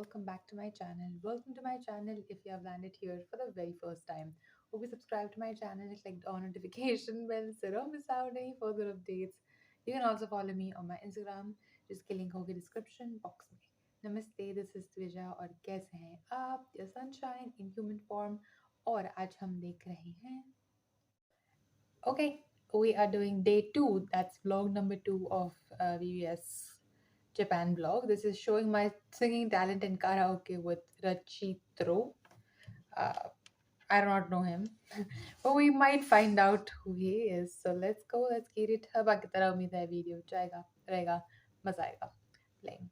welcome back to my channel. Welcome to my channel if you have landed here for the very first time. Hope you subscribe to my channel and clicked on notification bell so don't miss out any further updates. You can also follow me on my Instagram जिसके link होगी description box में. नमस्ते, this is त्विजा और कैसे हैं आप? Your sunshine in human form. और आज हम देख रहे हैं. Okay, we are doing day 2. That's vlog number 2 of VVS Japan vlog. This is showing my singing talent in karaoke with Rachitro. I do not know him, but we might find out who he is. So let's go, let's get it. बाकी तरह उम्मीद है video जाएगा रहेगा मजा आएगा playing.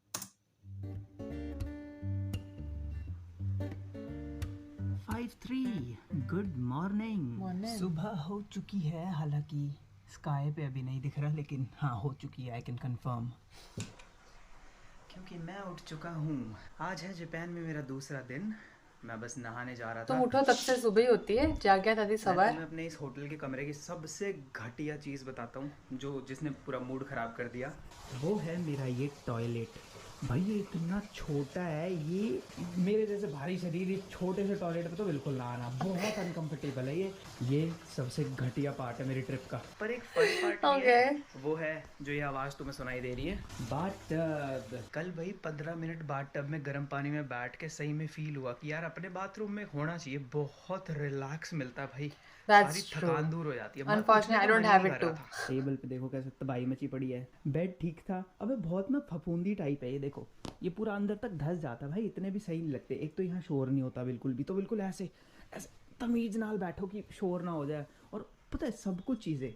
5-3 good morning. Morning. सुबह हो चुकी है, हालांकि स्काई पे अभी नहीं दिख रहा, लेकिन हाँ हो चुकी है. आई कैन कंफर्म क्योंकि मैं उठ चुका हूँ. आज है जापान में मेरा दूसरा दिन. मैं बस नहाने जा रहा था. तुम उठो तब से सुबह ही होती है, जाग गया था मैं सवार. तुम्हें अपने इस होटल के कमरे की सबसे घटिया चीज़ बताता हूँ, जिसने पूरा मूड ख़राब कर दिया. वो है मेरा ये टॉयलेट. भाई ये इतना छोटा है, ये मेरे जैसे भारी शरीर इस छोटे से टॉयलेट पे तो बिल्कुल ना आना. बहुत अनकंफर्टेबल है ये सबसे घटिया पार्ट है मेरी ट्रिप का. पर एक फन पार्ट Okay. वो है जो ये आवाज़ तुम्हें सुनाई दे रही है. बाथटब. कल भाई 15 मिनट बाथटब में गर्म पानी में बैठ के सही में फील हुआ कि यार अपने बाथरूम में होना चाहिए. बहुत रिलैक्स मिलता है भाई. That's सारी true. थकान दूर हो जाती है. Unfortunately, I don't have it too. Table पे देखो कैसे तबाही मची पड़ी है. बेड ठीक था. अबे बहुत ना फफूंदी टाइप है ये. देखो ये पूरा अंदर तक धस जाता है भाई. इतने भी सही नहीं लगते. एक तो यहाँ शोर नहीं होता बिल्कुल भी, तो बिल्कुल ऐसे ऐसे तमीज नाल बैठो कि शोर ना हो जाए. और पता है सब कुछ चीज़ें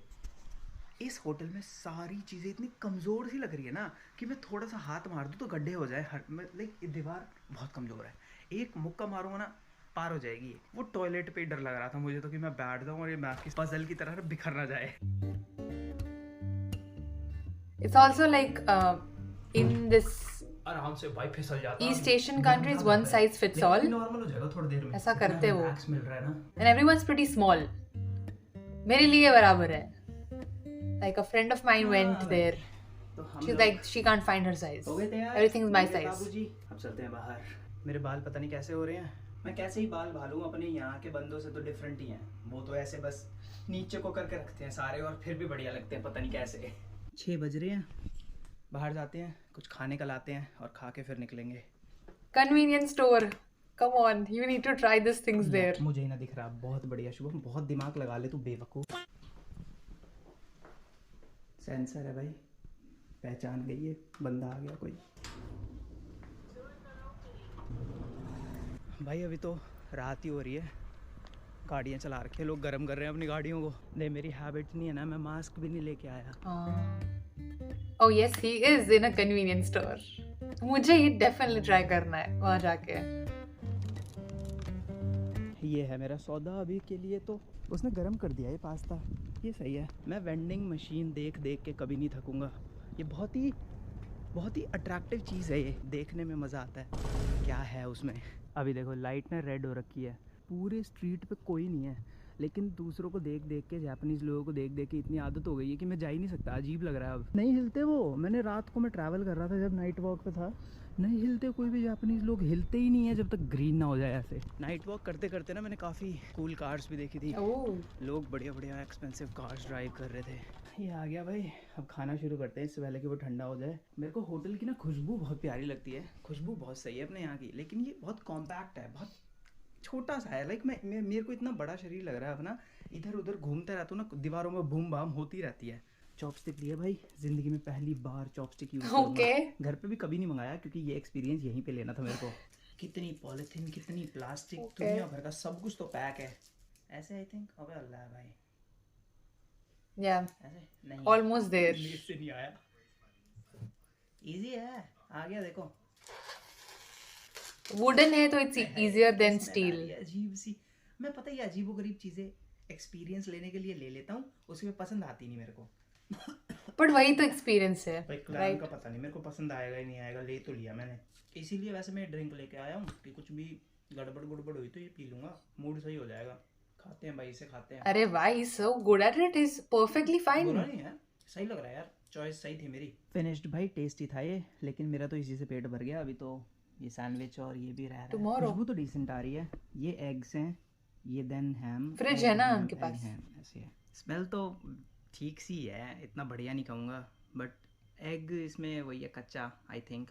इस होटल में सारी चीज़ें इतनी कमज़ोर सी लग रही है ना कि मैं थोड़ा सा हाथ मार दूँ तो गड्ढे हो जाए. लाइक दीवार बहुत कमज़ोर है. एक मुक्का मारूंगा ना पार हो जाएगी. वो टॉयलेट पे डर लग रहा था मुझे तो कि मैं बैठ जाऊँ और ये मैप की पजल की तरह बिखर ना जाए. It's also like in this आराम से भाई फिसल जाता. East Asian countries, one size fits all. Normal हो जाएगा थोड़ी देर में. ऐसा करते वो. रिलैक्स मिल रहा है ना. And everyone's pretty small. मेरे लिए बराबर है. Like a friend of mine went there. तो हम She's लोग like she can't find her size. हो गए तैयार. Everything's my मेरे size. बाबूजी अब चलते हैं बाहर. मेरे बाल पता नहीं कैसे हो रहे हैं. मैं कैसे ही बाल भालूं, अपने यहाँ के बंदों से तो डिफरेंट ही हैं. वो तो ऐसे बस नीचे को करके रखते हैं सारे और फिर भी बढ़िया लगते हैं पता नहीं कैसे. 6 बज रहे हैं. बाहर जाते हैं, कुछ खाने का लाते हैं और खा के फिर निकलेंगे. Convenience store. Come on, you need to try these things there. मुझे ही ना दिख रहा. बहुत बढ़िया शुभम, बहुत दिमाग लगा ले तू बेवकूफ़. सेंसर है भाई, पहचान गई है. बंदा आ गया कोई. भाई अभी तो रात ही हो रही है. गाड़ियाँ चला रखे लोग, गर्म कर रहे हैं अपनी गाड़ियों को. नहीं मेरी हैबिट नहीं है ना, मैं मास्क भी नहीं लेके आया. Oh yes, he is in a convenience store. मुझे ये definitely try करना है वहाँ जाके. ये है मेरा सौदा अभी के लिए. तो उसने गर्म कर दिया ये पास्ता, ये सही है. मैं वेंडिंग मशीन देख देख के कभी नहीं थकूंगा. ये बहुत ही अट्रैक्टिव चीज़ है. ये देखने में मज़ा आता है. क्या है उसमें? अभी देखो लाइट ना रेड हो रखी है. पूरे स्ट्रीट पे कोई नहीं है, लेकिन दूसरों को देख देख के, जापानीज़ लोगों को देख देख के इतनी आदत हो गई है कि मैं जा ही नहीं सकता. अजीब लग रहा है. अब नहीं हिलते वो. मैंने रात को मैं ट्रैवल कर रहा था जब नाइट वॉक पे था, नहीं हिलते कोई भी. जापानीज़ लोग हिलते ही नहीं है जब तक ग्रीन ना हो जाए. ऐसे नाइट वॉक करते करते ना मैंने काफ़ी कूल कार्स भी देखी थी. लोग बढ़िया बढ़िया एक्सपेंसिव कार्स ड्राइव कर रहे थे. ये आ गया भाई. अब खाना शुरू करते हैं इससे पहले कि वो ठंडा हो जाए. मेरे को होटल की ना खुशबू बहुत प्यारी लगती है. खुशबू बहुत सही है अपने यहाँ की, लेकिन ये बहुत कॉम्पैक्ट है, बहुत छोटा सा है. लाइक मेरे को इतना बड़ा शरीर लग रहा है अपना. इधर उधर घूमता रहता हूँ ना, दीवारों में बूम बाम होती रहती है. चॉपस्टिक लिए भाई, जिंदगी में पहली बार चॉपस्टिक यूज करूंगा. घर पे भी कभी नहीं मंगाया क्योंकि ये एक्सपीरियंस यहीं पे लेना था मेरे को. कितनी पॉलिथीन, कितनी प्लास्टिक, दुनिया भर का सब कुछ तो पैक है. ऐसे आई थिंक. अबे अल्लाह है भाई. Yeah, ऐसे नहीं, almost there. से नहीं आया. इजी है. आ गया देखो. Wooden है तो it's easier than steel. अजीब सी. मैं पता ही अजीबोगरीब चीज़ें एक्सपीरियंस लेने के लिए ले लेता हूँ, उसमें पसंद आती नहीं मेरे को. But वही तो experience है, भाई क्लाइंट का पता नहीं मेरे को पसंद आएगा ही नहीं आएगा. ले तो लिया मैंने, इसीलिए वैसे मैं ड्रिंक लेके आया हूँ कि कुछ भी गड़बड़ हुई तो ये पी लूँगा, मूड सही हो जाएगा. खाते हैं भाई, इसे खाते हैं. अरे वाह, he's so good at it. He's perfectly fine. बुरा नहीं है, सही लग रहा है यार. चॉइस सही थी मेरी. फिनिश्ड भाई, टेस्टी था ये, लेकिन मेरा तो इसी से पेट भर गया. अभी तो ये सैंडविच और ये भी रह रहा है। Tomorrow. खुशबू तो डिसेंट आ रही है। ये एग्स हैं, ये देन हैम। फ्रिज है ना उनके पास। ऐसे है। स्मेल तो ठीक सी है, इतना बढ़िया नहीं कहूँगा, बट एग इसमें वही है कच्चा, आई थिंक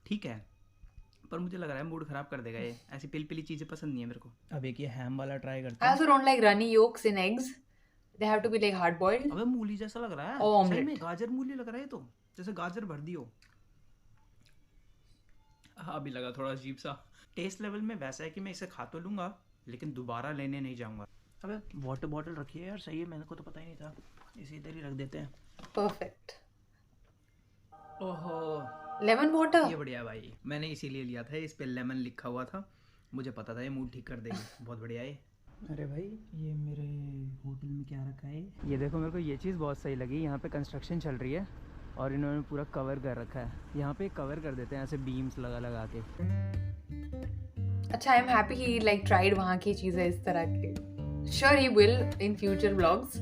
ठीक है, पर मुझे लग रहा है मूड खराब कर देगा ये। ऐसी पिल पिली चीज़ें पसंद नहीं है मेरे को। अब एक ये हैम वाला ट्राई करते I हैं। also don't like runny yolks in eggs. They have to be like hard boiled. अबे मूली जैसा लग रहा है। Oh, सही omelette. में गाजर मूली लग रहा है, तो जैसे गाजर भर दी हो। हाँ, अभी लगा थोड़ा अजीब सा। टेस्ट लेवल में वैसा है कि मैं इसे खा तो लूँगा, लेकिन दोबारा लेने नहीं जाऊँगा। अबे वाटर बॉटल रखी है यार, सही है, मेरे को तो पता ही नहीं था। इसे इधर ही रख देते हैं। Perfect. ओहो, Lemon water. ये बढ़िया है भाई, मैंने इसीलिए लिया था, इस पे लेमन लिखा हुआ था, मुझे पता था ये मूड ठीक कर देगी। बहुत बढ़िया है। अरे भाई, ये मेरे होटल में क्या रखा है? ये देखो, मेरे को ये चीज़ बहुत सही लगी। यहाँ पे कंस्ट्रक्शन चल रही है और इन्होंने पूरा कवर कर रखा है। यहाँ पे कवर कर देते हैं ऐसे बीम्स लगा लगा के। अच्छा, I am happy he like tried वहाँ की चीजें इस तरह के. Sure he will in future vlogs.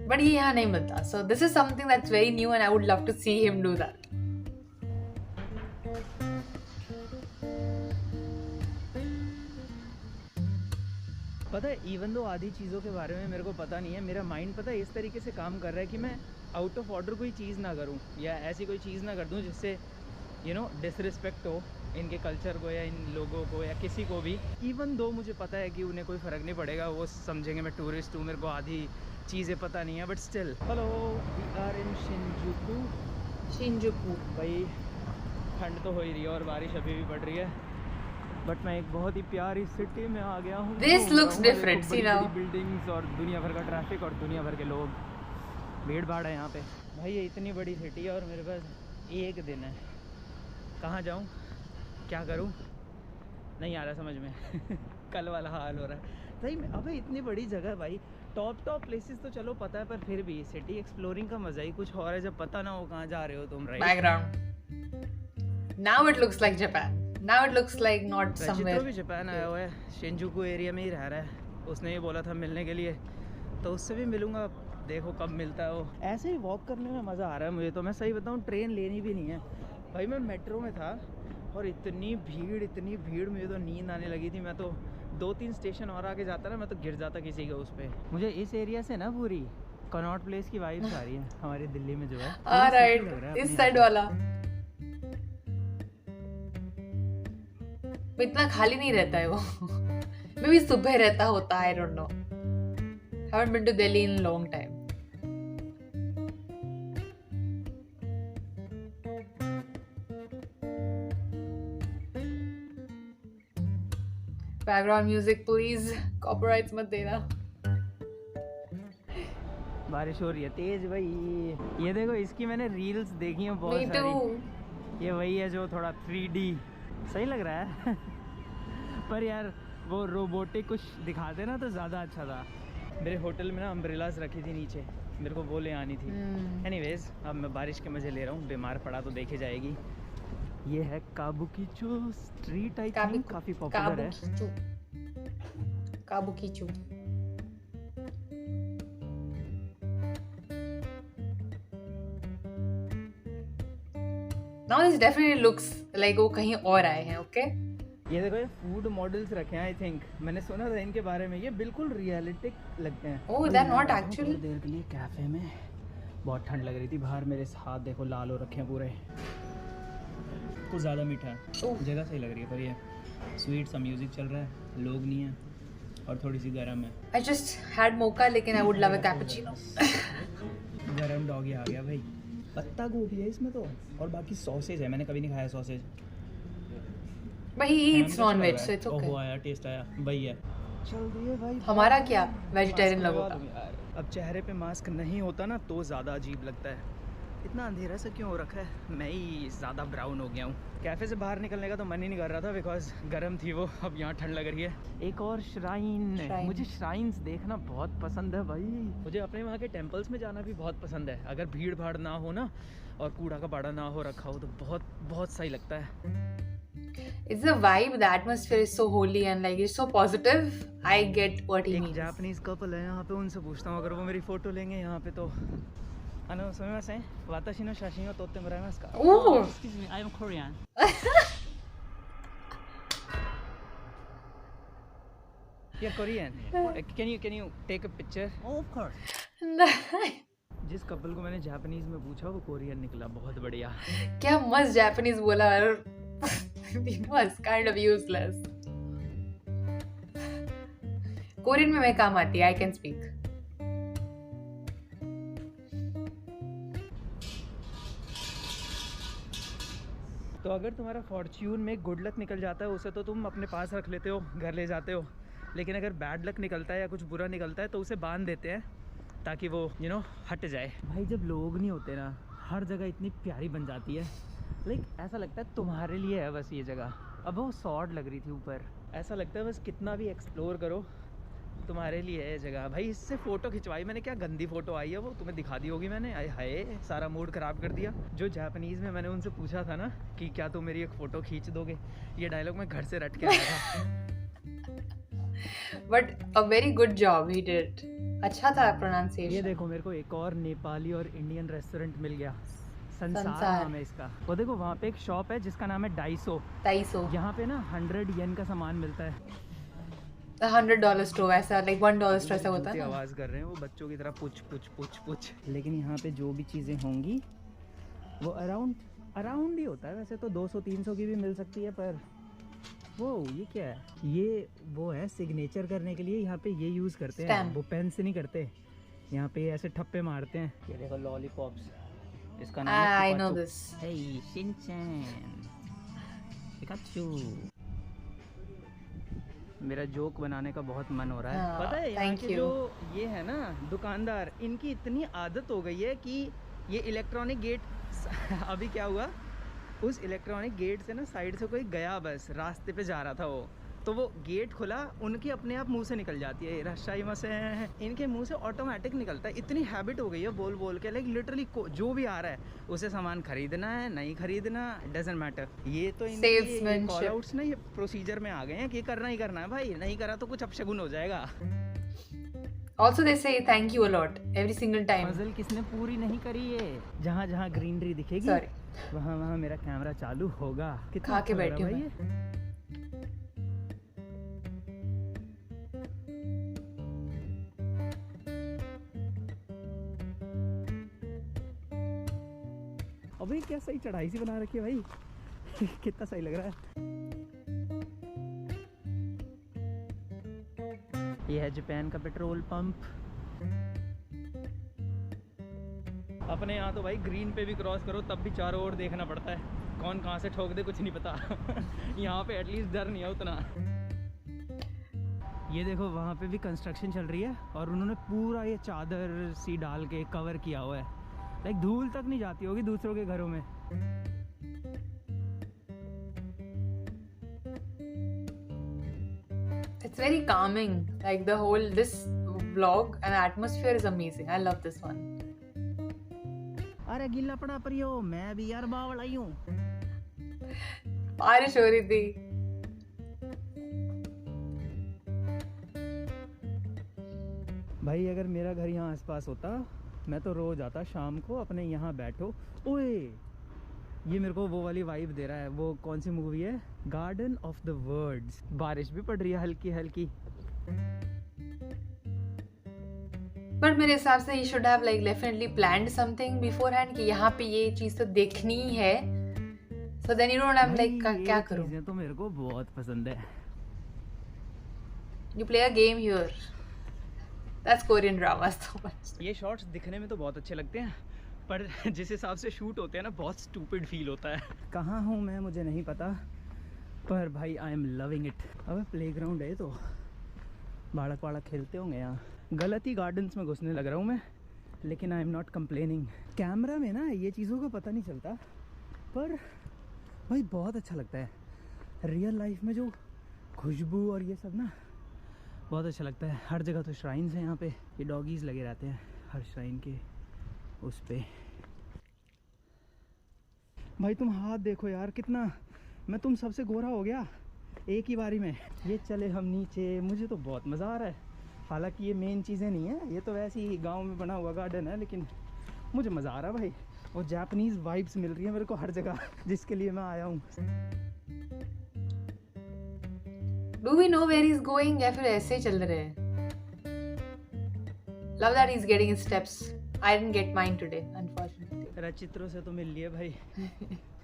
But ये यहाँ नहीं मिलता. So this is something that's very new and I would love to see him do that. पता है, इवन दो आधी चीज़ों के बारे में मेरे को पता नहीं है, मेरा माइंड पता है इस तरीके से काम कर रहा है कि मैं आउट ऑफ ऑर्डर कोई चीज़ ना करूं या ऐसी कोई चीज़ ना कर दूं जिससे डिसरिस्पेक्ट हो इनके कल्चर को या इन लोगों को या किसी को भी। इवन दो मुझे पता है कि उन्हें कोई फ़र्क नहीं पड़ेगा, वो समझेंगे मैं टूरिस्ट हूँ, मेरे को आधी चीज़ें पता नहीं है, but still. Hello, we are in Shinjuku. Shinjuku. भाई ठंड तो हो ही रही है और बारिश अभी भी पड़ रही है, बट मैं एक बहुत ही प्यारी सिटी में आ गया हूँ। This looks different, see now. Buildings और दुनिया भर का ट्रैफिक और दुनिया भर के लोग, भीड़ भाड़ है यहाँ पे। भाई ये इतनी बड़ी सिटी है और मेरे पास एक दिन है, कहाँ जाऊँ, क्या करूँ, नहीं आ रहा समझ में। कल वाला हाल हो रहा है सही में। अबे इतनी बड़ी जगह है भाई, टॉप प्लेसेस तो चलो पता है, पर फिर भी सिटी एक्सप्लोरिंग का मज़ा ही कुछ और है जब पता ना हो कहाँ जा रहे हो तुम। Right, Background. Now it looks like Japan. Now it looks like not somewhere. भी जापान आया हुआ है, शिंजुकू एरिया में ही रह रहा है। उसने ही बोला था मिलने के लिए, तो उससे भी मिलूंगा, देखो कब मिलता है वो। ऐसे ही वॉक करने में मज़ा आ रहा है मुझे तो। मैं सही बताऊँ, ट्रेन लेनी भी नहीं है भाई। मैं मेट्रो में था और इतनी भीड़, मुझे तो नींद आने लगी थी। मैं तो 2-3 स्टेशन और आगे जाता ना, मैं तो गिर जाता किसी के उस पर। मुझे इस एरिया से ना पूरी कनॉट प्लेस की वाइब्स आ रही है, हमारी दिल्ली में जो है। Alright, इस साइड वाला इतना खाली नहीं रहता है वो। मे भी सुबह रहता होता है, I don't know. Haven't been to Delhi in a long time. Background music please, copyrights मत देना। बारिश हो रही है तेज भाई। ये देखो, इसकी मैंने रील्स देखी हैं बहुत Me सारी। too. ये वही है जो थोड़ा 3D सही लग रहा है। पर यार वो रोबोटिक कुछ दिखाते ना तो ज़्यादा अच्छा था। मेरे होटल में ना अम्ब्रेलाज रखी थी नीचे, मेरे को वो ले आनी थी। एनीवेज, अब मैं बारिश के मज़े ले रहा हूँ, बीमार पड़ा तो देखे जाएगी। ये है काबुकीचू स्ट्रीट, आई थिंक काफ़ी पॉपुलर है। काबुकीचू। Now this definitely looks like वो कहीं और आए हैं, okay? ये देखो, ये फूड मॉडल्स रखे हैं आई थिंक, मैंने सुना था इनके बारे में, ये बिल्कुल रियलिस्टिक लगते हैं। Oh, they're not actual. थोड़ी देर के लिए कैफे में, बहुत ठंड लग रही थी बाहर, मेरे हाथ देखो लाल हो रखे हैं पूरे। कुछ ज़्यादा मीठा है, जगह सही लग रही है, पर ये स्वीट सा म्यूजिक चल रहा है, लोग नहीं है और थोड़ी सी गर्म है। I just had mocha, लेकिन I would love a cappuccino. गरम डॉगी आ गया भाई। पत्ता गोभी है इसमें तो, और बाकी सॉसेज है, मैंने कभी नहीं खाया sausage. But he eats non-veg, so it's okay. ओहो, आया, टेस्ट आया, वही है। चल दिए भाई। हमारा क्या वेजिटेरियन लोगों का। अब चेहरे पे मास्क नहीं होता ना तो ज़्यादा अजीब लगता है। इतना अंधेरा सा क्यों हो रखा है, मैं ही ज़्यादा ब्राउन हो गया हूँ। कैफ़े से बाहर निकलने का तो मन ही नहीं कर रहा था, बिकॉज गर्म थी वो। अब यहाँ ठंड लग रही है। एक और श्राइन। मुझे श्राइन्स देखना बहुत पसंद है भाई। मुझे अपने वहाँ के टेम्पल्स में जाना भी बहुत पसंद है, अगर भीड़ भाड़ ना हो ना और कूड़ा कबाड़ा ना हो रखा हो तो बहुत बहुत सही लगता है। It's the vibe, the atmosphere is so holy and like it's so positive. I get what he एक means. जापानीज कपल है यहाँ पे, उनसे पूछता हूँ अगर वो मेरी फ़ोटो लेंगे यहाँ पे तो すみません。私の写真を撮ってもらえますか? Oh, Excuse me, I am Korean. You're Korean. Can you take a picture? Oh, of course. nice. जिस कपल को मैंने जापानीज में पूछा वो कोरियन निकला, बहुत बढ़िया। क्या मस्त जापानीज बोला और was kind of useless. Korean में मैं काम आती है, I can speak. तो अगर तुम्हारा फॉर्च्यून में गुड लक निकल जाता है उसे तो तुम अपने पास रख लेते हो, घर ले जाते हो, लेकिन अगर बैड लक निकलता है या कुछ बुरा निकलता है तो उसे बांध देते हैं ताकि वो हट जाए। भाई जब लोग नहीं होते ना, हर जगह इतनी प्यारी बन जाती है। लाइक ऐसा लगता है तुम्हारे लिए है बस ये जगह। अब वो सॉर्ड लग रही थी ऊपर, ऐसा लगता है बस कितना भी एक्सप्लोर करो तुम्हारे लिए है ये जगह। भाई इससे फ़ोटो खिंचवाई मैंने, क्या गंदी फ़ोटो आई है, वो तुम्हें दिखा दी होगी मैंने। आए हाय, सारा मूड ख़राब कर दिया। जो जापानीज़ में मैंने उनसे पूछा था ना कि क्या तुम मेरी एक फ़ोटो खींच दोगे, ये डायलॉग मैं घर से रट के आया था। But a very good job he did. अच्छा था pronunciation. ये देखो मेरे को एक और नेपाली और इंडियन रेस्टोरेंट मिल गया, संसार नाम है इसका। वो देखो वहाँ पे एक शॉप है जिसका नाम है डाइसो। यहाँ पे ना 100 येन का सामान मिलता है। $100 स्टोव, ऐसा like $1 स्टोव ऐसा होता है ना। आवाज़ कर रहे हैं वो बच्चों की तरह, पुछ पुछ पुछ पुछ। लेकिन यहाँ पे जो भी चीज़ें होंगी वो अराउंड ही होता है। वैसे तो 200-300 की भी मिल सकती है, पर वो ये क्या है, ये वो है सिग्नेचर करने के लिए यहाँ पे ये यूज़ करते हैं। Stamp. वो पेन से नहीं करते, यहाँ पे ऐसे ठप्पे मारते हैं। ये देखो लॉलीपॉप्स, इसका नाम है I know this. Hey, Shin-chan. Pikachu. मेरा जोक बनाने का बहुत मन हो रहा है। हाँ, पता है यहाँ thank के you. जो ये है ना दुकानदार, इनकी इतनी आदत हो गई है कि ये इलेक्ट्रॉनिक गेट अभी क्या हुआ, उस इलेक्ट्रॉनिक गेट से ना साइड से कोई गया, बस रास्ते पे जा रहा था वो, तो वो गेट खुला, उनकी अपने आप मुंह से निकल जाती है रशाई मसे, इनके मुंह से ऑटोमेटिक निकलता है। इतनी हैबिट हो गई है बोल बोल के, लाइक लिटरली जो भी आ रहा है उसे सामान खरीदना है नहीं खरीदना डजंट मैटर। ये तो इनके कॉल आउट्स ना ये प्रोसीजर में आ गए हैं कि करना ही करना है भाई, नहीं करा तो कुछ अपशगुन हो जाएगा। Also they say thank you a lot every single time. Puzzle किसने पूरी नहीं करी है? जहाँ जहाँ ग्रीनरी दिखेगी Sorry. वहाँ वहाँ मेरा कैमरा चालू होगा। कितना खा के अच्छा लग बैठी रहा हूँ है भाई ये। अबे क्या सही चढ़ाई सी बना रखी है भाई। कितना सही लग रहा है। ये है जापान का पेट्रोल पंप। अपने यहाँ तो भाई ग्रीन पे भी क्रॉस करो तब भी चारों ओर देखना पड़ता है, कौन कहाँ से ठोक दे कुछ नहीं पता। यहाँ पे एटलीस्ट डर नहीं है उतना। ये देखो वहाँ पे भी कंस्ट्रक्शन चल रही है और उन्होंने पूरा ये चादर सी डाल के कवर किया हुआ है, लाइक धूल तक नहीं जाती होगी दूसरों के घरों में। It's very calming. Like the whole this vlog and atmosphere is amazing. I love this one. अरे गिल्ला पड़ा परियो, मैं भी यार बावल आई हूँ। बारिश हो रही थी। भाई अगर मेरा घर यहाँ आसपास होता मैं तो रोज आता शाम को अपने यहाँ बैठो। ओए ये मेरे को वो वाली वाइब दे रहा है। वो कौन सी मूवी है, गार्डन ऑफ द वर्ड्स। बारिश भी पड़ रही है हल्की हल्की। बट मेरे हिसाब से ही should have like definitely planned something beforehand कि यहाँ पे ये चीज तो देखनी ही है। So then you don't have like क्या करूं। चीजें तो मेरे को बहुत पसंद है। You play a game here. That's Korean drama so much. ये शॉट्स दिखने में तो बहुत अच्छे लगते हैं पर जिस हिसाब से शूट होते हैं ना बहुत स्टूपिड फील होता है। कहाँ हूँ मैं मुझे नहीं पता, पर भाई आई एम लविंग इट। अब प्लेग्राउंड है तो बालक वालक खेलते होंगे यहाँ। गलत ही गार्डन्स में घुसने लग रहा हूँ मैं, लेकिन I am not complaining. Camera में ना ये चीज़ों का पता नहीं चलता, पर भाई बहुत अच्छा लगता है। रियल लाइफ में जो खुशबू और ये सब ना बहुत अच्छा लगता है। हर जगह तो श्राइन्स हैं यहाँ पे, ये डॉगीज़ लगे रहते हैं हर श्राइन के उस पे। भाई तुम हाथ देखो यार कितना, मैं तुम सबसे गोरा हो गया एक ही बारी में। ये चले हम नीचे, मुझे तो बहुत मज़ा आ रहा है। हालांकि ये मेन चीज़ें नहीं है, ये तो वैसे ही गांव में बना हुआ गार्डन है, लेकिन मुझे मज़ा आ रहा है भाई, वो जापानीज़ वाइब्स मिल रही है मेरे को हर जगह जिसके लिए मैं आया हूँ। Do we know where he's going या फिर ऐसे ही चल रहे हैं? Love that he's getting his steps. I didn't get mine today, unfortunately. तेरा चित्रों से तो मिल लिया भाई।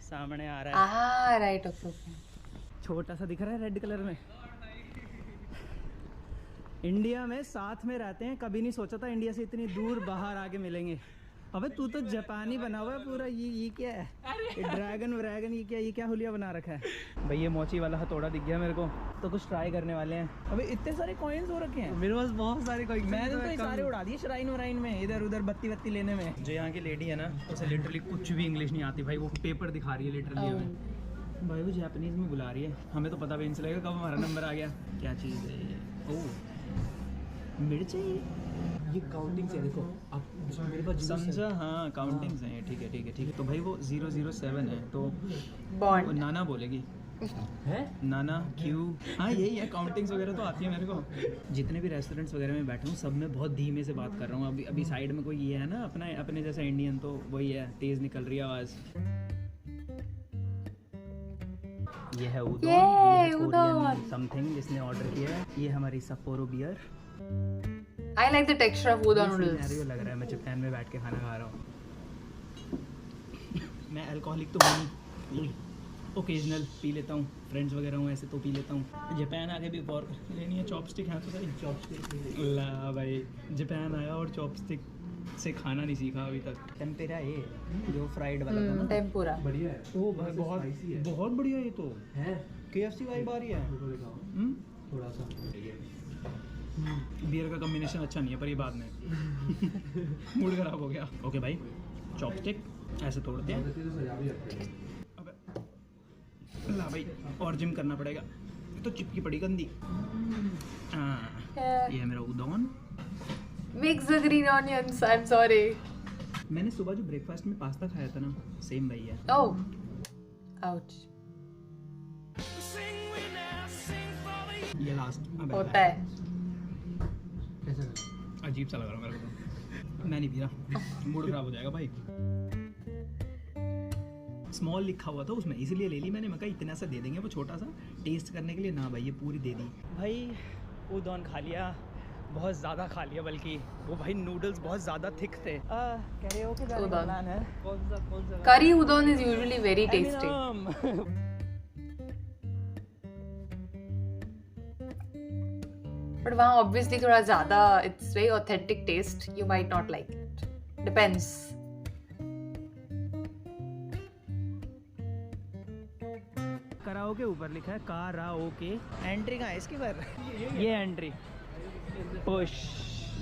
सामने आ रहा है। Ah, right, okay. छोटा सा दिख रहा है रेड कलर में। इंडिया में साथ में रहते हैं, कभी नहीं सोचा था इंडिया से इतनी दूर बाहर आके मिलेंगे। अबे तू तो जापानी बना हुआ है पूरा, ये क्या है? ये ड्रैगन ये क्या हुलिया बना रखा है भाई। ये मोची वाला हथौड़ा दिख गया मेरे को, तो कुछ ट्राई करने वाले हैं। अबे इतने सारे कॉइन्स हो रखे हैं मेरे पास, बहुत सारे कॉइन्स। मैंने तो ये सारे उड़ा दिए श्राइन वराइन में, इधर उधर बत्ती लेने में। जो यहाँ की लेडी है ना, उसे लिटरली कुछ भी इंग्लिश नहीं आती भाई, वो पेपर दिखा रही है लिटरली हमें। भाई वो जापानीज में बुला रही है, हमें तो पता भी नहीं चलेगा कब हमारा नंबर आ गया। क्या चीज़ है ये? ओह मिर्च है ये काउंटिंग से देखो आप मेरे पास समझा। हाँ काउंटिंग्स हैं, ठीक है। तो भाई वो 007 है, तो वो Bond. नाना बोलेगी है नाना क्यू। हाँ यही है, काउंटिंग्स वगैरह तो आती है मेरे को। जितने भी रेस्टोरेंट्स वगैरह में बैठा हूँ सब में बहुत धीमे से बात कर रहा हूँ। अभी साइड में कोई ये है ना अपने जैसा इंडियन, तो वही है, तेज़ निकल रही है आवाज़। ये है उदोन, ये है कोरियन समथिंग जिसने ऑर्डर किया है। ये हमारी Sapporo beer. I like the texture of udon noodles. Scenario लग रहा है मैं जापान में बैठ के खाना खा रहा हूँ। मैं अल्कोहलिक तो हूँ नहीं, ओकेजनल पी लेता हूँ, फ्रेंड्स वगैरह हूँ ऐसे तो पी लेता हूँ। जापान आके भी और लेनी है चॉपस्टिक। हाँ तो सही चॉपस्टिक ला भाई, जापान आया और चॉपस्टिक से खाना नहीं सीखा अभी तक। टेम्पेरा ये जो फ्राइड वाला था ना, Tempura. बढ़िया है। ओ भाई बहुत बढ़िया। ये तो है KFC वाइब आ रही है। थोड़ा सा बियर का कॉम्बिनेशन अच्छा नहीं है, पर ये बाद में मूड खराब हो गया। ओके भाई, चॉपस्टिक ऐसे तोड़ते हैं। अबे ला भाई, और जिम करना पड़ेगा, तो चिपकी पड़ी गंदी। ये है मेरा उदोन। Mix the green onions. I'm sorry. मैंने सुबह जो ब्रेकफास्ट में पास्ता खाया था ना, सेम वही है। Oh. Ouch. ये लास्ट होता है। अजीब सा लग रहा है मेरे को तो। मैं नहीं पी रहा, मूड खराब हो जाएगा भाई। स्मॉल लिखा हुआ था उसमें, इसलिए ले ली मैंने। मैं कहा इतना सा दे देंगे वो छोटा सा टेस्ट करने के लिए। ना भाई ये पूरी दे दी भाई। उदोन खा लिया, बहुत ज़्यादा खा लिया बल्कि। वो भाई नूडल्स बहुत ज़्यादा थिक थे। कह रहे हो कि जाने का प्लान है? कौन सा? Curry udon is usually very tasty. But वहाँ obviously थोड़ा ज़्यादा, it's very authentic taste. You might not like it. Depends. कराओ के ऊपर लिखा है कराओके। एंट्री कहाँ है इसकी पर? ये entry push.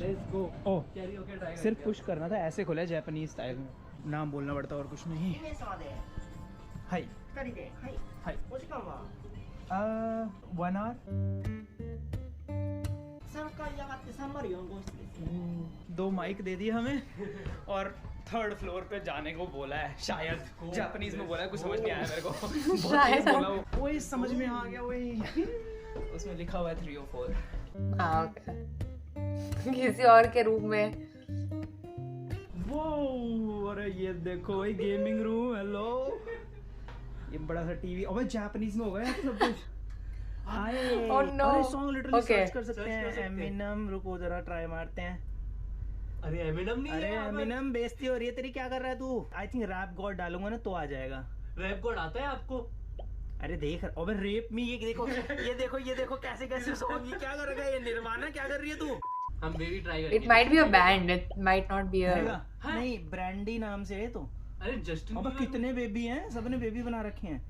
Let's go. Oh सिर्फ पुश करना था, ऐसे खुला है जापानीज स्टाइल में। नाम बोलना पड़ता और कुछ नहीं। हाय हाय 1 hour 2 माइक दे दिए हमें और 3rd फ्लोर पे जाने को बोला है। शायद जापानीज में बोला है, कुछ समझ नहीं आया मेरे को। बहुत तेज बोला वो। वही समझ में आ गया, वही उसमें लिखा हुआ है 3 or 4। हाँ, okay. किसी और के रूम में। वो अरे ये देखो ये गेमिंग रूम। हेलो, ये बड़ा सा टीवी। अबे जापानीज में होगा यार सब कुछ। हाय Oh no. अरे सॉन्ग लिटरली Okay. सर्च कर सकते हैं। एमिनम, रुको जरा ट्राई मारते हैं। अरे एमिनम नहीं अरे है। एमिनम बेइज्जती हो रही है तेरी, क्या कर रहा है तू? आई थिंक रैप गॉड डालूंगा ना तो आ जाएगा। रैप कोड आता है आपको? अरे देख, अबे रेप मी, ये देखो ये देखो कैसे सॉन्ग। ये क्या कर रहा है? ये निर्वाणा क्या कर रही है तू? हम बेबी ट्राई करेंगे। It might be a band. It might not be a. नहीं, ब्रांडी नाम से है तो। अरे जस्टिन अबे कितने बेबी हैं, सबने बेबी बना रखे हैं।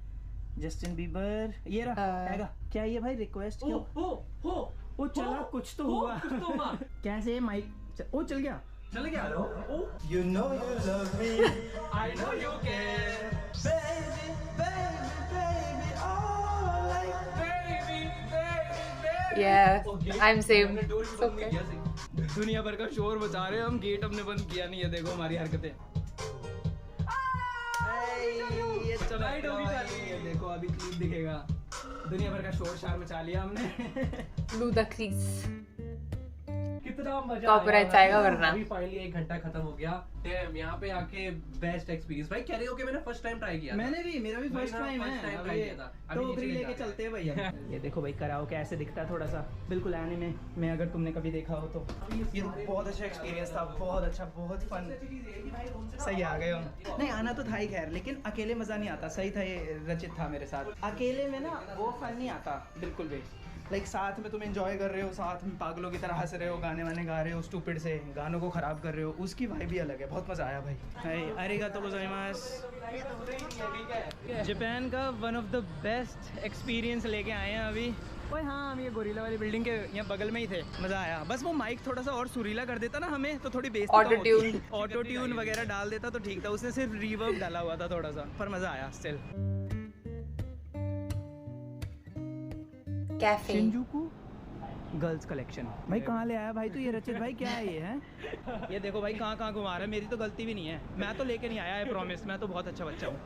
जस्टिन बीबर, ये रहा आएगा। क्या ये भाई रिक्वेस्ट क्यों? ओ चला, कुछ तो हुआ। कैसे माइक? ओ चल गया। You know you love me, I know you care, baby, baby, oh, like baby. Yeah, I'm same. It's okay. दुनिया भर का शोर मचा रहे हैं हम, गेट हमने बंद किया नहीं है। देखो हमारी हरकतें। ये चलो ये देखो अभी क्लिप दिखेगा। दुनिया भर का शोर शार मचा लिया हमने। Blew the crease. कितना मजा Copyright आएगा वरना। अभी फाइनली 1 घंटा खत्म हो गया। डैम, यहाँ पे आके बेस्ट एक्सपीरियंस। भाई कैरियोके मैंने फर्स्ट टाइम ट्राई किया था। मैंने भी, मेरा भी फर्स्ट टाइम है। ट्राई किया था। अभी टोकरी नीचे लेके जा रहा चलते हैं भैया। ये देखो भाई कराओके ऐसे दिखता है थोड़ा सा, बिल्कुल एनिमे में अगर तुमने कभी देखा हो तो। ये बहुत अच्छा एक्सपीरियंस था, बहुत अच्छा, बहुत फन। सही आ गए हम। नहीं आना तो था ही खैर, लेकिन अकेले मजा नहीं आता। सही था, ये रचित था मेरे साथ। अकेले में ना वो फन नहीं आता बिल्कुल भी। लाइक साथ में तुम एंजॉय कर रहे हो, साथ में पागलों की तरह हंस रहे हो, गाने वाने गा रहे हो, स्टूपिड से गानों को खराब कर रहे हो, उसकी वाइब भी अलग है। बहुत मजा आया भाई। हाय अरिगातो गोजाइमास। जापान का one of the best experience लेके आए हैं अभी। ओए हाँ, हम ये गोरिल्ला वाली बिल्डिंग के यहाँ बगल में ही थे। मज़ा आया। बस वो माइक थोड़ा सा और सुरीला कर देता ना हमें, तो थोड़ी बेस ऑटो ट्यून वगैरह डाल देता तो ठीक था। उसने सिर्फ रिवर्ब डाला हुआ था थोड़ा सा, पर मज़ा आया still. Cafe Shinjuku girls collection. भाई कहाँ ले आया भाई तू ये रचित भाई? क्या है ये है? ये देखो भाई कहाँ कहाँ घुमा रहा है। मेरी तो गलती भी नहीं है, मैं तो लेके नहीं आया है, प्रॉमिस। मैं तो बहुत अच्छा बच्चा हूँ।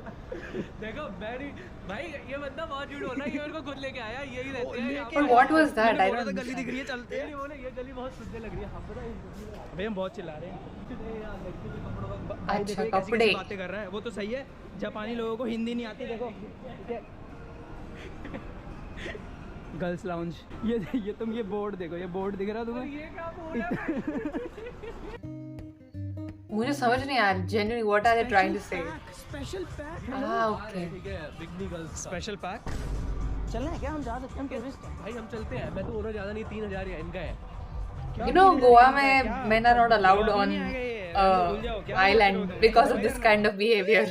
देखो मैं नहीं भाई, ये बंदा बहुत झूठ बोला। ये मेरे को खुद लेके आया, यही रहते हैं यहाँ पर। What was that? I don't गली दिख रही है, चलते हैं। बोले ये गली बहुत सुंदर लग रही है। हम पता है भाई हम बहुत चिल्ला रहे हैं। अच्छा, कैसी कपड़े। बातें कर रहा है, वो तो सही है। जापानी लोगों को हिंदी नहीं आती। देखो गर्ल्स लाउंज। ये तुम ये बोर्ड देखो, ये बोर्ड दिख रहा तुम्हें? ये क्या बोल रहा है? मुझे समझ नहीं आ रहा genuinely what are they trying to say? Special pack. हाँ okay. ठीक है, बिगनी गर्ल्स स्पेशल पैक। चलना है क्या? हम जा सकते हैं टूरिस्ट। भाई हम चलते हैं। मैं तो बोल रहा ज़्यादा नहीं, 3000 या इनका है। You know Goa में men are not allowed on island because of this kind of behavior.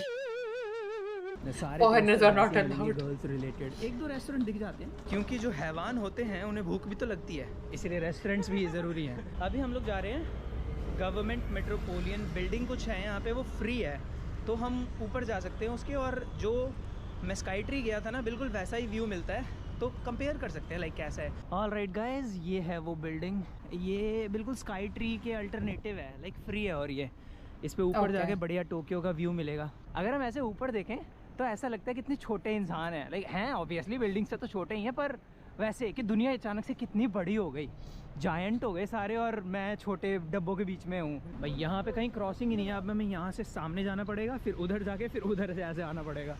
Foreigners are not allowed. Girls related 1-2 restaurant दिख जाते हैं, क्योंकि जो हैवान होते हैं उन्हें भूख भी तो लगती है, इसलिए रेस्टोरेंट्स भी ज़रूरी हैं। अभी हम लोग जा रहे हैं गवर्नमेंट मेट्रोपोलियन बिल्डिंग कुछ है यहाँ पे, वो फ्री है, तो हम ऊपर जा सकते हैं उसके। और जो मैं स्काई ट्री गया था ना, बिल्कुल वैसा ही व्यू मिलता है, तो कंपेयर कर सकते हैं लाइक कैसा है। ऑल राइट गाइज, ये है वो बिल्डिंग। ये बिल्कुल स्काई ट्री के अल्टरनेटिव है, लाइक फ्री है। और ये इस पे ऊपर जाके बढ़िया टोक्यो का व्यू मिलेगा। अगर हम ऐसे ऊपर देखें तो ऐसा लगता है कितने छोटे इंसान हैं। लाइक हैं ऑब्वियसली, बिल्डिंग से तो छोटे ही हैं, पर वैसे कि दुनिया अचानक से कितनी बड़ी हो गई, जायंट हो गए सारे, और मैं छोटे डब्बों के बीच में हूँ। भाई यहाँ पे कहीं क्रॉसिंग ही नहीं है। अब हमें यहाँ से सामने जाना पड़ेगा, फिर उधर जाके फिर उधर से ऐसे आना पड़ेगा।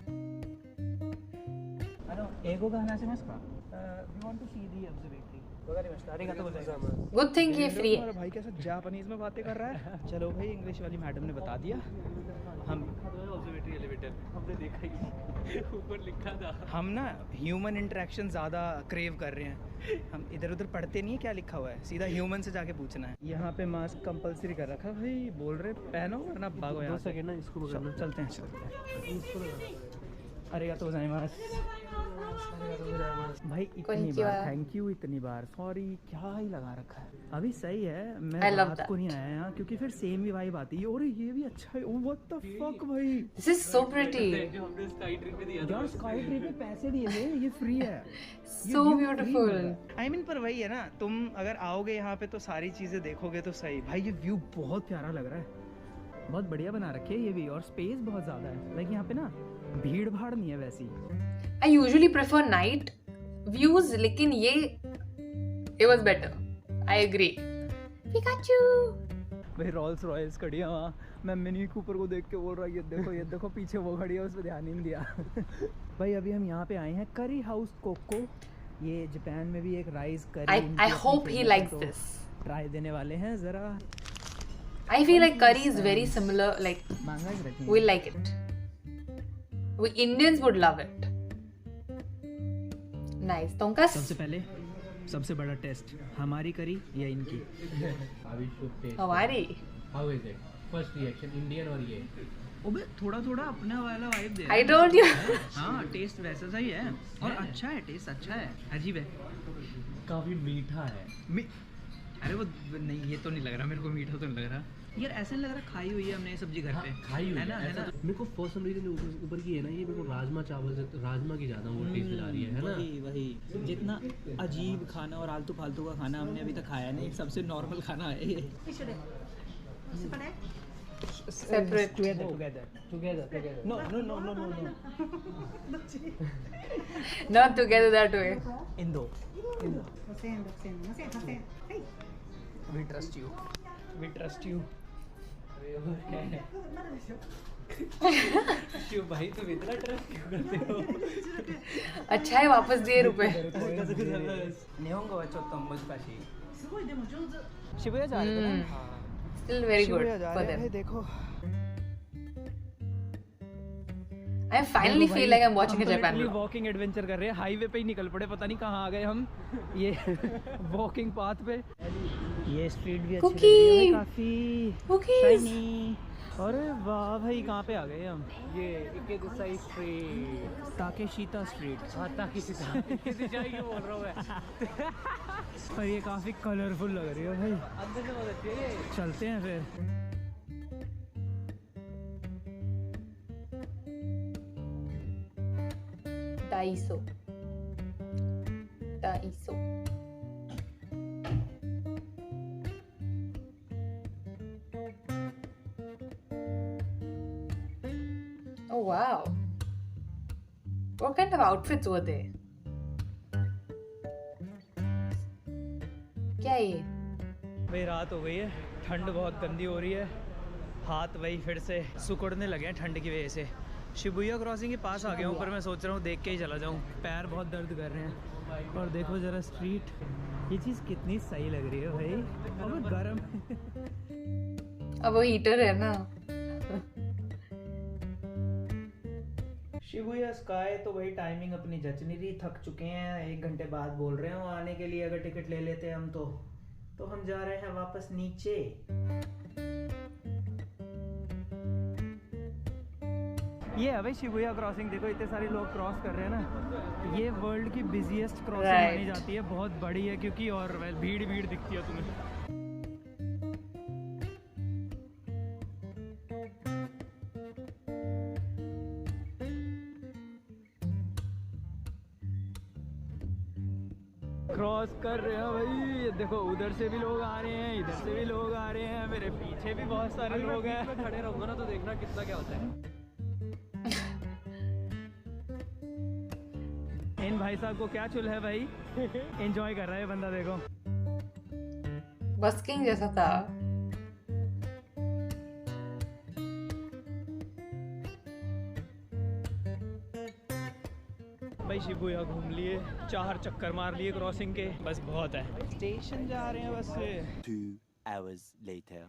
Good thing ये free है। भाई कैसे जापानीज में बातें कर रहा है। चलो भाई, इंग्लिश वाली मैडम ने बता दिया। हम ऑब्जर्वेटरी एलिवेटर हमने देखा ही, ऊपर लिखा था। हम ना ह्यूमन इंटरेक्शन ज़्यादा क्रेव कर रहे हैं। हम इधर उधर पढ़ते नहीं है क्या लिखा हुआ है, सीधा ह्यूमन से जाके पूछना है। यहाँ पे मास्क कंपलसरी कर रखा है भाई, बोल रहे पहनो वरना भागो यहाँ से। ना इसको चलते हैं। अरे यार तो भाई इतनी बार थैंक यू, इतनी बार सॉरी, क्या ही लगा रखा है। अभी सही है, मैं रात को नहीं आया यहाँ, क्योंकि फिर सेम ही वाइब आती है। और ये भी अच्छा है। व्हाट द फक भाई, This is so pretty. जो हमने स्काई ट्री पे दिया यार स्काई ट्री पे पैसे दिए थे, ये फ्री है। So beautiful. आई मीन पर वही है ना, तुम अगर आओगे यहाँ पे तो सारी चीजें देखोगे तो सही। भाई ये व्यू बहुत प्यारा लग रहा है, बहुत बढ़िया बना रखे है ये भी, और स्पेस बहुत ज्यादा है। लाइक यहाँ पे ना भीड़ भाड़ नहीं है वैसी। I usually prefer night views, लेकिन ये it was better. I agree. Pikachu. भाई रोल्स रॉयल्स खड़ी है वहाँ, मैं मिनी कूपर को देख के बोल रहा ये देखो पीछे वो खड़ी है, उस पर ध्यान ही नहीं दिया। भाई अभी हम यहाँ पे आए हैं करी हाउस कोको। ये जापान में भी एक राइस करी। I hope he likes this. Try देने वाले हैं जरा। I feel like curry is very similar. Like मांगा ही रखें। we like it. We Indians would love it. Nice. Tonkas? सबसे पहले सबसे बड़ा टेस्ट, हमारी करी या इनकी? हमारी. How is it? First reaction Indian और ये ओबे थोड़ा थोड़ा अपना वाला vibe they. I told you. हाँ टेस्ट वैसा सा ही है, और अच्छा है, टेस्ट अच्छा है, अजीब है, काफी मीठा है। अरे वो नहीं, ये तो नहीं लग रहा मेरे को मीठा, तो नहीं लग रहा यार, ऐसा नहीं लग रहा खाई हुई है हमने ये सब्जी घर पे। खाई हुई है ना, है ना। मेरे को फॉर सम रीजन ऊपर की है ना, ये मेरे को राजमा चावल से, राजमा की ज़्यादा वो टेस्ट दिला रही है ना। वही जितना अजीब खाना और आलतू फालतू का खाना हमने अभी तक खाया नहीं, सबसे नॉर्मल खाना है ये। Separate. Together. No. Not together that way. Indo. We trust you. We trust you. Shiv भाई तुम इतना ट्रस्ट क्यों करते हो? अच्छा है वापस दिए रुपए. निहोंगो वा चोत्तो मुझकाशी. शिबुया जा रहे हैं ना? Still very good शिबुया जा for रहे हैं. them. देखो. I finally feel like I'm watching a Japan vlog. Walking adventure कर रहे हैं. हाईवे पे ही निकल पड़े, पता नहीं कहाँ आ गए हम. ये वॉकिंग पाथ पे. ये स्ट्रीट भी अच्छी लग रही है काफी. Cookies. शाइनी. अरे वाह भाई, कहाँ पे आ गए हम? ये इकेदिसाई स्ट्रीट, ताकेशीता स्ट्रीट. हाँ ताकेशीता. इकेदिसाई क्यों बोल रहा हूँ मैं? और ये काफी कलरफुल लग रही है भाई. अंदर से बहुत अच्छी है ये. चलते हैं फिर. Daiso. Daiso. Oh wow. What kind of outfits were they? क्या ये? भाई रात हो गई है, ठंड बहुत गंदी हो रही है. हाथ वही फिर से सुकुड़ने लगे हैं ठंड की वजह से. शिबुया क्रॉसिंग के पास आ गया हूँ, पर मैं सोच रहा हूँ देख के ही चला जाऊँ. पैर बहुत दर्द कर रहे हैं. और देखो ज़रा स्ट्रीट, ये चीज़ कितनी सही लग रही है भाई. और गर्म. अब वो हीटर है ना. शिबुया स्काई तो भाई टाइमिंग अपनी जच नहीं रही. थक चुके हैं, 1 घंटे बाद बोल रहे हो आने के लिए. अगर टिकट ले लेते हम तो हम जा रहे हैं वापस नीचे. ये है भाई शिबुया क्रॉसिंग. देखो इतने सारे लोग क्रॉस कर रहे हैं ना. ये वर्ल्ड की बिजिएस्ट क्रॉसिंग मानी जाती है. बहुत बड़ी है क्योंकि, और भीड़ भीड़ दिखती है तुम्हें. क्रॉस कर रहे हैं भाई. ये देखो उधर से भी लोग आ रहे हैं, इधर से भी लोग आ रहे हैं. मेरे पीछे भी बहुत सारे लोग हैं. मैं खड़े रहूंगा ना तो देखना कितना क्या होता है. इन भाई साहब को क्या चुल है भाई. एंजॉय कर रहा है बंदा. देखो बस्किंग जैसा था. भाई शिबुया घूम लिए, 4 चक्कर मार लिए क्रॉसिंग के. बस बहुत है. स्टेशन जा रहे हैं बस. 2 hours later.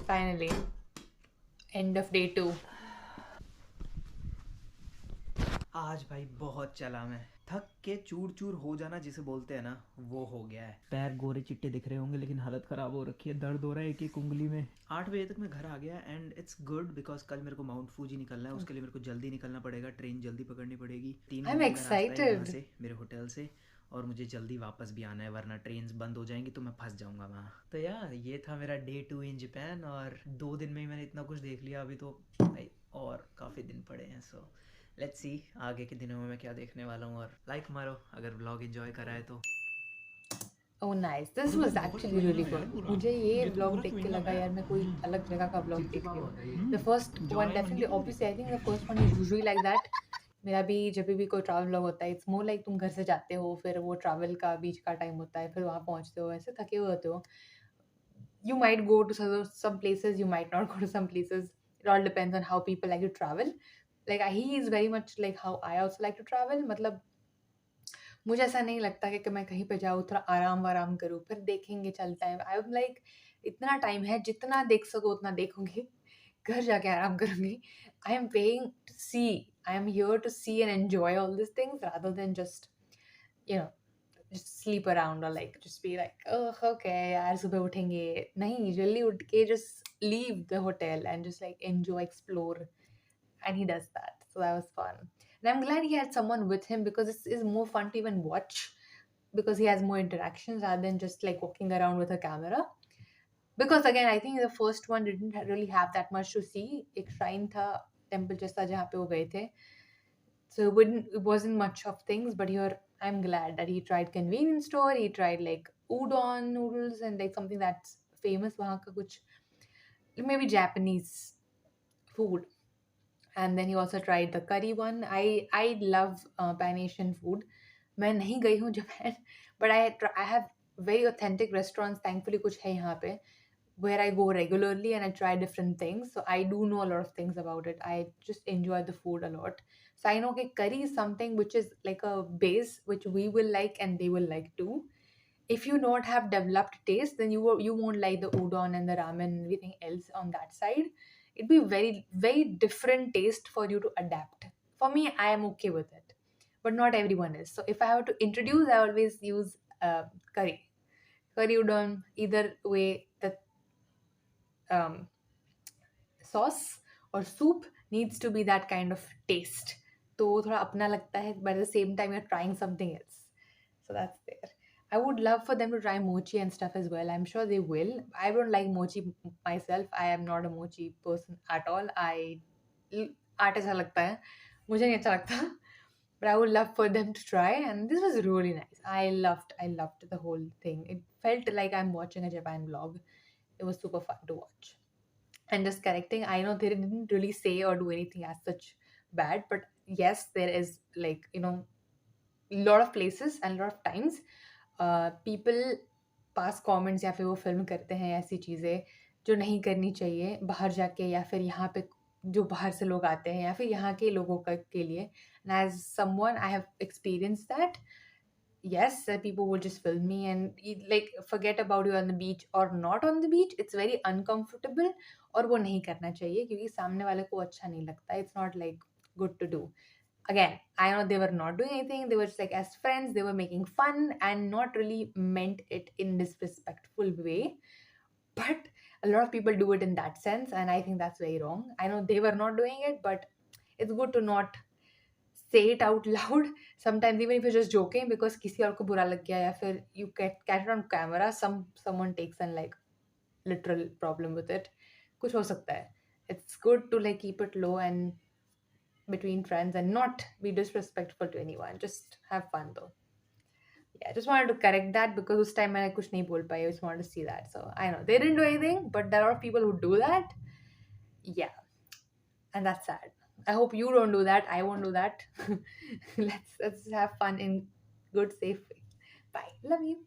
Finally. End of day 2. आज भाई बहुत चला मैं. थक के चूर चूर हो जाना जिसे बोलते हैं ना, वो हो गया है. पैर गोरे चिट्टे दिख रहे होंगे लेकिन हालत ख़राब हो रखी है. दर्द हो रहा है एक एक उंगली में. 8 बजे तक मैं घर आ गया एंड इट्स गुड बिकॉज कल मेरे को माउंट फूजी निकलना है. उसके लिए मेरे को जल्दी निकलना पड़ेगा. ट्रेन जल्दी पकड़नी पड़ेगी. 3 I'm excited. से मेरे होटल से. और मुझे जल्दी वापस भी आना है वरना ट्रेन्स बंद हो जाएंगी तो मैं फंस जाऊंगा वहाँ. तो यार ये था मेरा डे 2 इन जापान. और 2 दिन में ही मैंने इतना कुछ देख लिया. अभी तो भाई और काफ़ी दिन पड़े हैं. सो लेट्स सी आगे के दिनों में मैं क्या देखने वाला हूँ. और लाइक मारो अगर व्लॉग एंजॉय करा है तो. Oh nice. This was actually really good. मुझे ये vlog देख के लगा यार मैं कोई अलग जगह का vlog देख रही हूँ. The first one definitely, obviously I think the first one is usually like that. मेरा भी जब भी कोई ट्रैवल व्लॉग होता है, इट्स मोर लाइक तुम घर से जाते हो, फिर वो ट्रैवल का बीच का टाइम होता है, फिर वहाँ पहुँचते हो, ऐसे थके हुए होते हो. You might go to some places, you might not go to some places. It all depends on how people like to travel. Like he is very much like how I also like to travel. मतलब मुझे ऐसा नहीं लगता कि मैं कहीं पे जाऊँ थोड़ा आराम करूँ फिर देखेंगे चलता है. आई एम लाइक इतना टाइम है, जितना देख सको उतना देखूंगी, घर जाके आराम करूंगी. I am paying to see. I am here to see and enjoy all this things rather than just you know just sleep around or like just be like oh okay यार सुबह उठेंगे. नहीं, जल्दी उठ के just leave the hotel and just like enjoy, explore. And he does that, so that was fun. And I'm glad he had someone with him because this is more fun to even watch because he has more interactions rather than just like walking around with a camera. Because again I think the first one didn't really have that much to see. एक shrine था, temple जैसा जहाँ पे वो गए थे, so it wasn't much of things. But here I'm glad that he tried convenience store, he tried like udon noodles and like something that's famous वहाँ का कुछ maybe Japanese food. And then he also tried the curry one. I love Pan Asian food. मैं नहीं गई हूँ Japan, but I have very authentic restaurants thankfully कुछ है यहाँ पे where I go regularly and I try different things. So I do know a lot of things about it. I just enjoy the food a lot. So I know okay, curry is something which is like a base which we will like and they will like too. If you don't have developed taste, then you won't like the udon and the ramen and everything else on that side. It'd be very different taste for you to adapt. For me, I am okay with it, but not everyone is. So if I have to introduce, I always use curry, curry udon. Either way, the sauce or soup needs to be that kind of taste. तो थोड़ा अपना लगता है, but at the same time you're trying something else. So that's there. I would love for them to try mochi and stuff as well. I'm sure they will. I don't like mochi myself. I am not a mochi person at all. आटा अच्छा लगता है, मुझे नहीं अच्छा लगता. But I would love for them to try, and this was really nice. I loved the whole thing. It felt like I'm watching a Japan vlog. It was super fun to watch. And just correcting, I know they didn't really say or do anything as such bad, but yes, there is like, you know, a lot of places and a lot of times people pass comments या फिर वो film करते हैं ऐसी चीज़ें जो नहीं करनी चाहिए बाहर जाके, या फिर यहाँ पे जो बाहर से लोग आते हैं या फिर यहाँ के लोगों के लिए. And as someone, I have experienced that. Yes, people will just film me and like forget about you on the beach or not on the beach. It's very uncomfortable और वो नहीं करना चाहिए क्योंकि सामने वाले को अच्छा नहीं लगता. It's not like good to do. Again, I know they were not doing anything. They were just like as friends, they were making fun and not really meant it in disrespectful way. But a lot of people do it in that sense, and I think that's very wrong. I know they were not doing it, but it's good to not say it out loud sometimes, even if you're just joking, because किसी और को बुरा लग गया या फिर you catch it on camera, someone takes an like literal problem with it. कुछ हो सकता है. It's good to like keep it low and between friends and not be disrespectful to anyone. Just have fun though. Yeah, I just wanted to correct that because उस time मैंने कुछ नहीं बोल पाई. I just wanted to see that. So I know they didn't do anything, but there are a lot of people who do that. Yeah, and that's sad. I hope you don't do that. I won't do that. Let's have fun in good, safe way. Bye. Love you.